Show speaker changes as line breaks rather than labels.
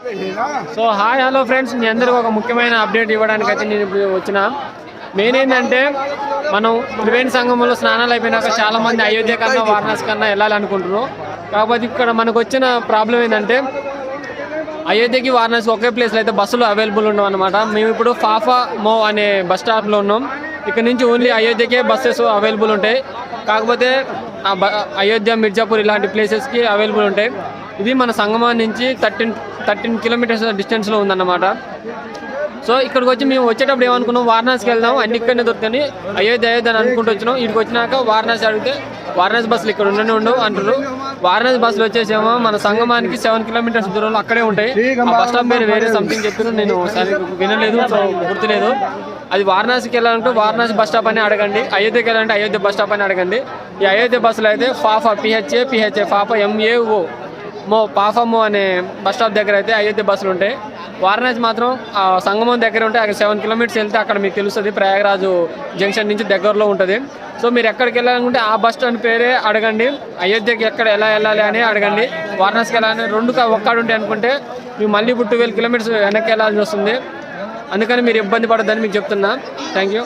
So hi hello friends, మీ అందరికీ ఒక ముఖ్యమైన అప్డేట్ ఇవ్వడానికి అయితే నేను ఇప్పుడు వచ్చిన. మెయిన్ ఏంటంటే మనం త్రివేణి సంగమంలో స్నానాలు అయిపోయినాక చాలామంది అయోధ్య కన్నా వారణాసి కన్నా వెళ్ళాలనుకుంటున్నారు. కాకపోతే ఇక్కడ మనకు వచ్చిన ప్రాబ్లం ఏంటంటే అయోధ్యకి వారణాసి ఒకే ప్లేస్లో అయితే బస్సులు అవైలబుల్ ఉండవు అనమాట. మేము ఇప్పుడు ఫాఫా మో అనే బస్ స్టాప్లో ఉన్నాం. ఇక్కడ నుంచి ఓన్లీ అయోధ్యకే బస్సెస్ అవైలబుల్ ఉంటాయి. కాకపోతే అయోధ్య, మిర్జాపూర్ ఇలాంటి ప్లేసెస్కి అవైలబుల్ ఉంటాయి. ఇది మన సంగమం నుంచి 13 కిలోమీటర్స్ డిస్టెన్స్లో ఉందన్నమాట. సో ఇక్కడికి వచ్చి మేము వచ్చేటప్పుడు ఏమనుకున్నాం, వారణాసికి వెళ్దాం, అన్ని ఇక్కడనే దొరుకుతాయి, అయోధ్య అని అనుకుంటూ వచ్చినాం. ఇక్కడికి వచ్చినాక వారణాసి అడిగితే వారణాసి బస్సులు ఇక్కడ ఉండవు అంటారు. వారణాసి బస్సులు వచ్చేసేమో మన సంగమానికి 7 కిలోమీటర్స్ దూరంలో అక్కడే ఉంటాయి. ఆ బస్ స్టాప్ పేరు వేరే సంథింగ్ చెప్పారు, నేను వినలేదు, సో గుర్తులేదు. అది వారణాసికి వెళ్ళాలంటే వారణాసి బస్ స్టాప్ అని అడగండి, అయోధ్యకి వెళ్ళాలంటే అయోధ్య బస్ స్టాప్ అని అడగండి. ఈ అయోధ్య బస్సులు అయితే ఫాఫా PHA ఫాఫా MAO పాఫమో అనే బస్ స్టాప్ దగ్గర అయితే అయోధ్య బస్సులు ఉంటాయి. వారణాసి మాత్రం సంగమం దగ్గర ఉంటాయి. అక్కడ 7 కిలోమీటర్స్ వెళ్తే అక్కడ మీకు తెలుస్తుంది, ప్రయాగరాజు జంక్షన్ నుంచి దగ్గరలో ఉంటుంది. సో మీరు ఎక్కడికి వెళ్ళాలనుకుంటే ఆ బస్ స్టాండ్ పేరే అడగండి. అయోధ్యకి ఎలా వెళ్ళాలి అని అడగండి. వారణాసికి వెళ్ళాలని రెండు ఒక్కడు ఉంటాయి అనుకుంటే మీకు మళ్ళీ ఇప్పుడు 12 కిలోమీటర్స్ వెనక్కి వెళ్ళాల్సి వస్తుంది. అందుకని మీరు ఇబ్బంది పడద్దని మీకు చెప్తున్నా. Thank you.